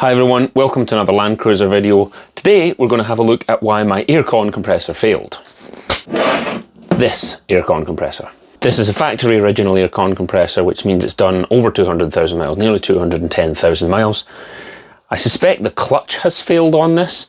Hi everyone, welcome to another Land Cruiser video. Today we're going to have a look at why my aircon compressor failed. This aircon compressor. This is a factory original aircon compressor, which means it's done over 200,000 miles, nearly 210,000 miles. I suspect the clutch has failed on this,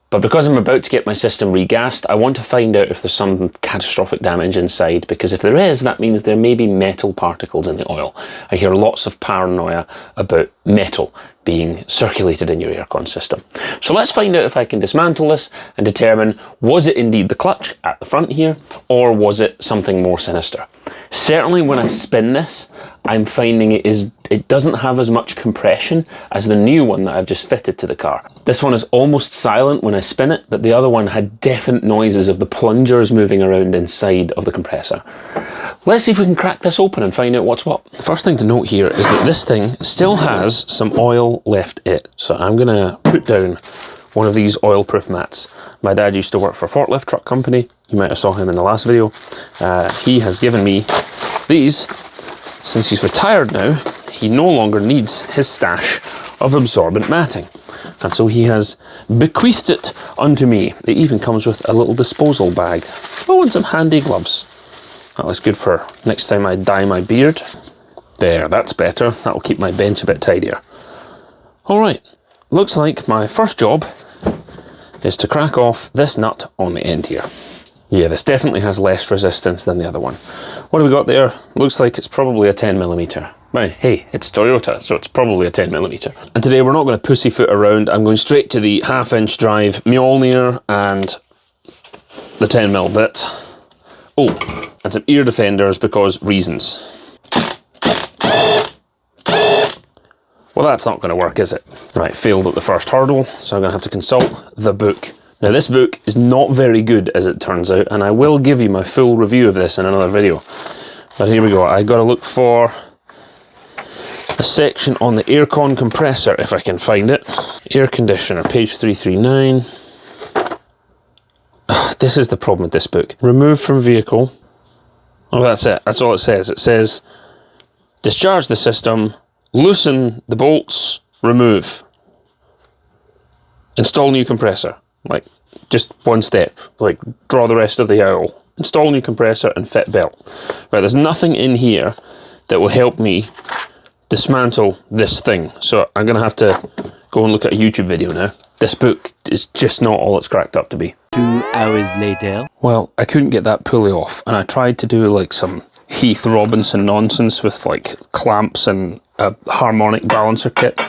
but because I'm about to get my system regassed, I want to find out if there's some catastrophic damage inside, because if there is, that means there may be metal particles in the oil. I hear lots of paranoia about metal being circulated in your aircon system. So let's find out if I can dismantle this and determine, was it indeed the clutch at the front here, or was it something more sinister? Certainly when I spin this, I'm finding it doesn't have as much compression as the new one that I've just fitted to the car. This one is almost silent when I spin it, but the other one had definite noises of the plungers moving around inside of the compressor. Let's see if we can crack this open and find out what's what. The first thing to note here is that this thing still has some oil left in it. So I'm gonna put down one of these oil-proof mats. My dad used to work for a forklift truck company. You might have saw him in the last video. He has given me these. Since he's retired now, he no longer needs his stash of absorbent matting. And so he has bequeathed it unto me. It even comes with a little disposal bag. Oh, and some handy gloves. That looks good for next time I dye my beard. There, that's better. That'll keep my bench a bit tidier. Alright, looks like my first job is to crack off this nut on the end here. Yeah, this definitely has less resistance than the other one. What have we got there? Looks like it's probably a 10mm. Well, hey, it's Toyota, so it's probably a 10mm. And today we're not going to pussyfoot around. I'm going straight to the 1/2 drive Mjolnir and the 10mm bit. Oh, and some ear defenders because reasons. Well, that's not going to work, is it? Right, failed at the first hurdle, so I'm going to have to consult the book. Now, this book is not very good, as it turns out, and I will give you my full review of this in another video. But here we go. I got to look for a section on the aircon compressor, if I can find it. Air conditioner, page 339. This is the problem with this book. Remove from vehicle. Oh, that's it. That's all it says. It says, discharge the system, loosen the bolts, remove. Install new compressor. Like, just one step. Like, draw the rest of the owl. Install new compressor and fit belt. Right, there's nothing in here that will help me dismantle this thing. So I'm going to have to go and look at a YouTube video now. This book is just not all it's cracked up to be. 2 hours later. Well, I couldn't get that pulley off, and I tried to do like some Heath Robinson nonsense with like clamps and a harmonic balancer kit.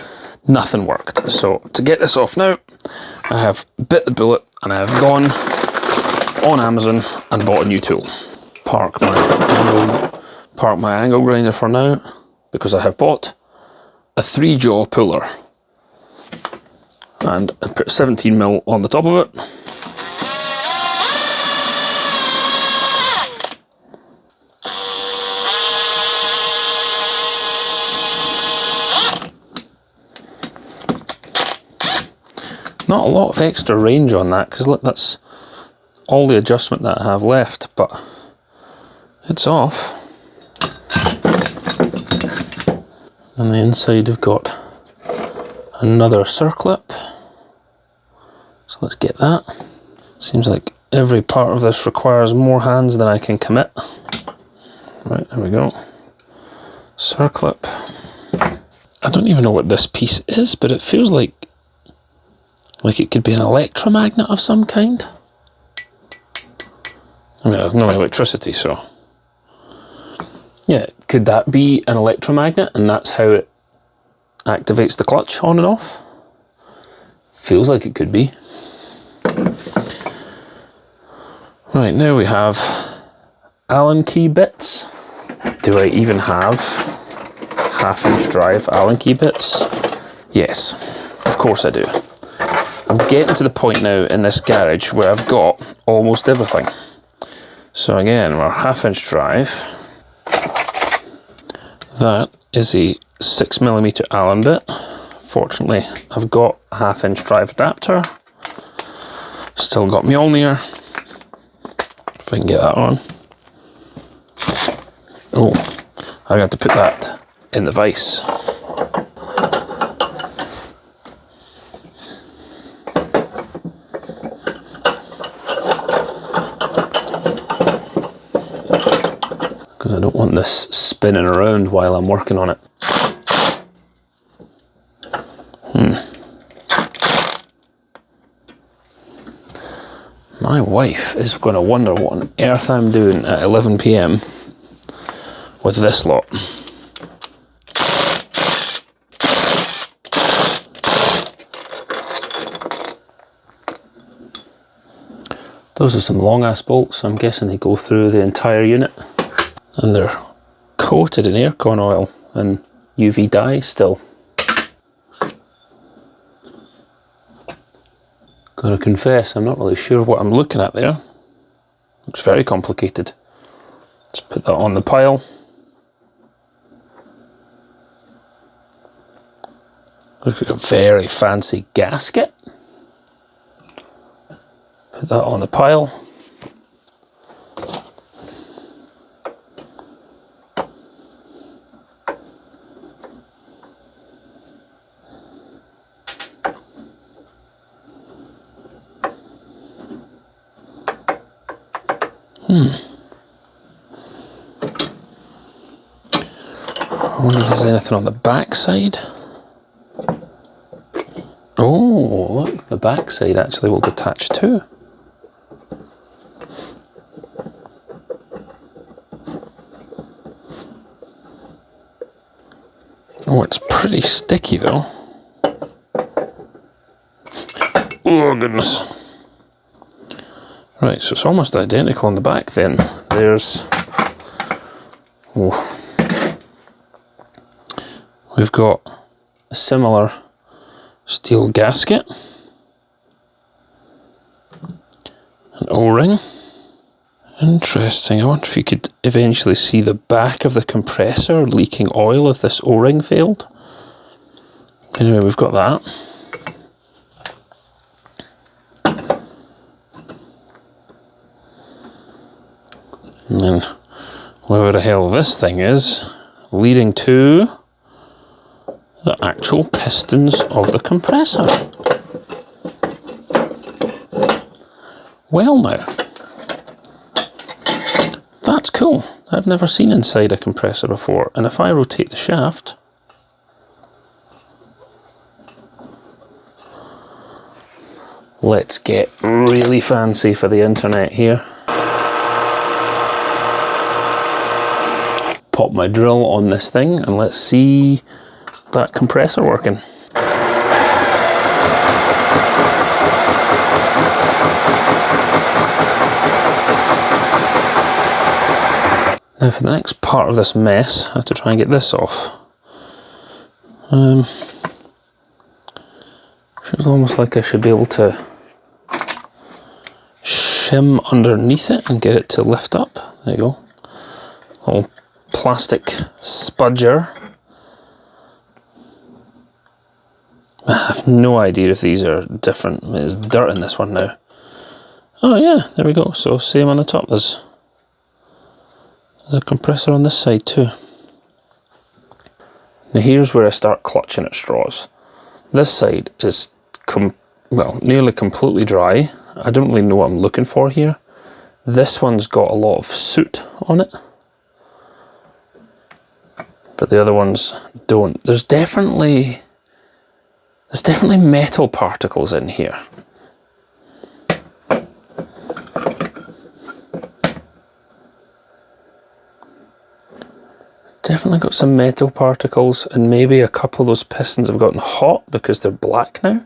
Nothing worked. So to get this off now, I have bit the bullet and I have gone on Amazon and bought a new tool. Park my angle grinder for now, because I have bought a 3-jaw puller. And I put 17mm on the top of it. Not a lot of extra range on that, because look, that's all the adjustment that I have left, but it's off. On the inside I've got another circlip, so let's get that. Seems like every part of this requires more hands than I can commit. Right, there we go. Circlip. I don't even know what this piece is, but it feels like it could be an electromagnet of some kind. I mean, there's no electricity, so... yeah, could that be an electromagnet and that's how it activates the clutch on and off? Feels like it could be. Right, now we have Allen key bits. Do I even have 1/2 drive Allen key bits? Yes, of course I do. I'm getting to the point now in this garage where I've got almost everything. So again, our 1/2 drive. That is a 6mm Allen bit. Fortunately, I've got a 1/2 drive adapter. Still got Mjolnir. If I can get that on. Oh, I got to put that in the vise. don't want this spinning around while I'm working on it. My wife is going to wonder what on earth I'm doing at 11 PM with this lot. Those are some long ass bolts. I'm guessing they go through the entire unit. And they're coated in aircon oil and UV dye still. Gotta confess, I'm not really sure what I'm looking at there. Looks very complicated. Let's put that on the pile. Looks like a very fancy gasket. Put that on the pile. I wonder if there's anything on the back side. Oh, look, the back side actually will detach too. Oh, it's pretty sticky though. Oh goodness. Right, so it's almost identical on the back then. There's... Oh. We've got a similar steel gasket. An O-ring. Interesting. I wonder if you could eventually see the back of the compressor leaking oil if this O-ring failed. Anyway, we've got that. And then whatever the hell this thing is, leading to the actual pistons of the compressor. Well now, that's cool. I've never seen inside a compressor before, and if I rotate the shaft, let's get really fancy for the internet here. Pop my drill on this thing and let's see that compressor working. Now for the next part of this mess, I have to try and get this off. Feels almost like I should be able to shim underneath it and get it to lift up. There you go. Little plastic spudger. I have no idea if these are different. There's dirt in this one now. Oh yeah, there we go. So same on the top. There's a compressor on this side too. Now here's where I start clutching at straws. This side is nearly completely dry. I don't really know what I'm looking for here. This one's got a lot of soot on it, but the other ones don't. There's definitely metal particles in here. Definitely got some metal particles, and maybe a couple of those pistons have gotten hot because they're black now.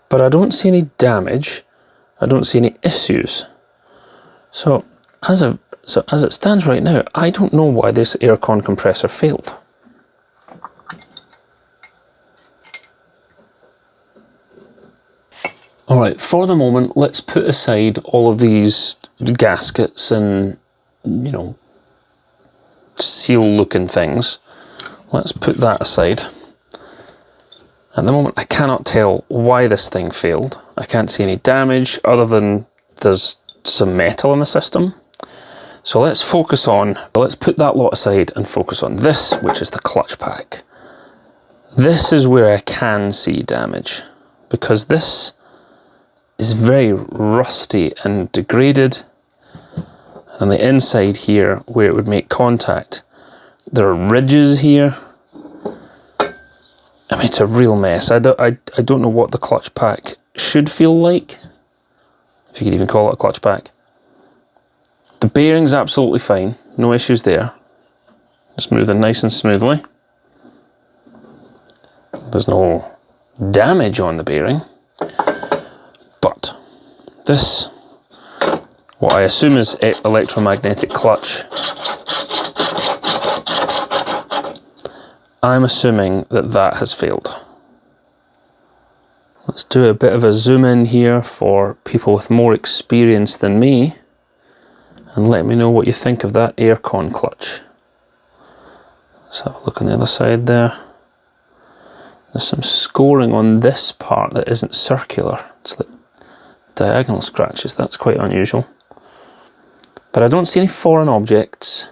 But I don't see any damage. I don't see any issues. So as it stands right now, I don't know why this aircon compressor failed. Alright, for the moment, let's put aside all of these gaskets and, you know, seal looking things. Let's put that aside. At the moment, I cannot tell why this thing failed. I can't see any damage other than there's some metal in the system. So let's put that lot aside and focus on this, which is the clutch pack. This is where I can see damage, because this is very rusty and degraded. On the inside here, where it would make contact, there are ridges here. I mean, it's a real mess. I don't know what the clutch pack should feel like, if you could even call it a clutch pack. The bearing's absolutely fine, no issues there. Just moving nice and smoothly. There's no damage on the bearing. But this, what I assume is electromagnetic clutch, I'm assuming that that has failed. Let's do a bit of a zoom in here for people with more experience than me, and let me know what you think of that aircon clutch. Let's have a look on the other side there. There's some scoring on this part that isn't circular. It's like diagonal scratches. That's quite unusual. But I don't see any foreign objects.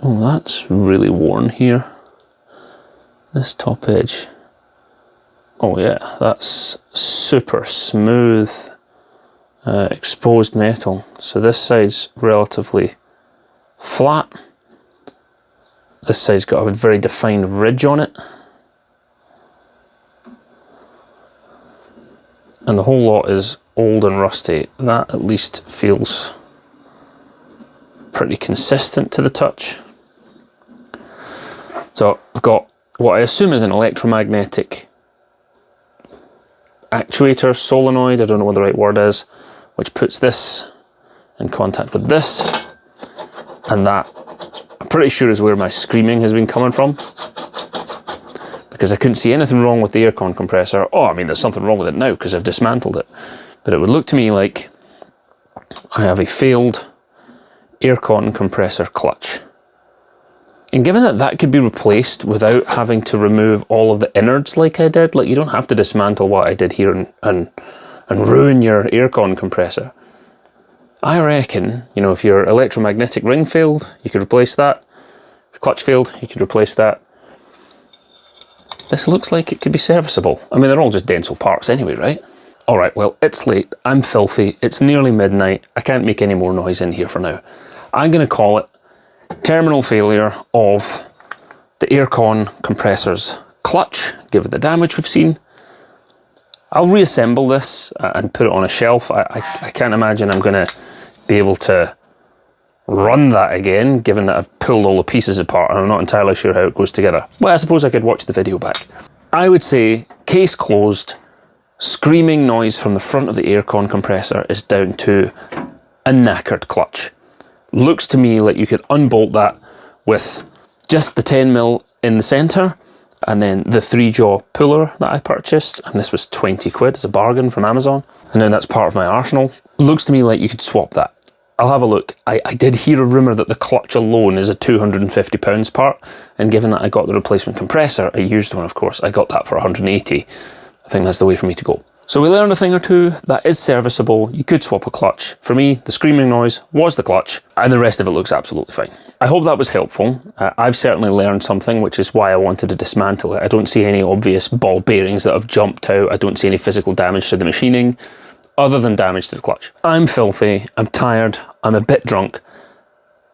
Oh, that's really worn here. This top edge. Oh yeah, that's super smooth exposed metal. So this side's relatively flat. This side's got a very defined ridge on it. And the whole lot is old and rusty. That at least feels pretty consistent to the touch. So I've got what I assume is an electromagnetic actuator, solenoid, I don't know what the right word is, which puts this in contact with this, and that I'm pretty sure is where my screaming has been coming from, because I couldn't see anything wrong with the aircon compressor. Oh, I mean, there's something wrong with it now because I've dismantled it, but it would look to me like I have a failed aircon compressor clutch. And given that that could be replaced without having to remove all of the innards like I did, like you don't have to dismantle what I did here and ruin your aircon compressor. I reckon, you know, if your electromagnetic ring failed, you could replace that. If your clutch failed, you could replace that. This looks like it could be serviceable. I mean, they're all just Denso parts anyway, right? All right, well, it's late, I'm filthy, it's nearly midnight, I can't make any more noise in here for now. I'm gonna call it terminal failure of the aircon compressor's clutch, given the damage we've seen. I'll reassemble this and put it on a shelf. I can't imagine I'm going to be able to run that again, given that I've pulled all the pieces apart and I'm not entirely sure how it goes together. Well, I suppose I could watch the video back. I would say, case closed, screaming noise from the front of the aircon compressor is down to a knackered clutch. Looks to me like you could unbolt that with just the 10mm in the centre, and then the 3-jaw puller that I purchased, and this was 20 quid, it's a bargain from Amazon, and then that's part of my arsenal. Looks to me like you could swap that. I'll have a look. I did hear a rumour that the clutch alone is a £250 part, and given that I got the replacement compressor, a used one of course, I got that for 180. I think that's the way for me to go. So we learned a thing or two. That is serviceable. You could swap a clutch. For me, the screaming noise was the clutch, and the rest of it looks absolutely fine. I hope that was helpful. I've certainly learned something, which is why I wanted to dismantle it. I don't see any obvious ball bearings that have jumped out. I don't see any physical damage to the machining, other than damage to the clutch. I'm filthy, I'm tired, I'm a bit drunk,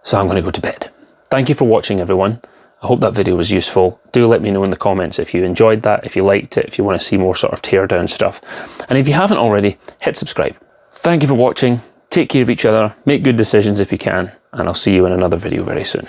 so I'm going to go to bed. Thank you for watching, everyone. I hope that video was useful. Do let me know in the comments if you enjoyed that, if you liked it, if you want to see more sort of teardown stuff. And if you haven't already, hit subscribe. Thank you for watching. Take care of each other. Make good decisions if you can. And I'll see you in another video very soon.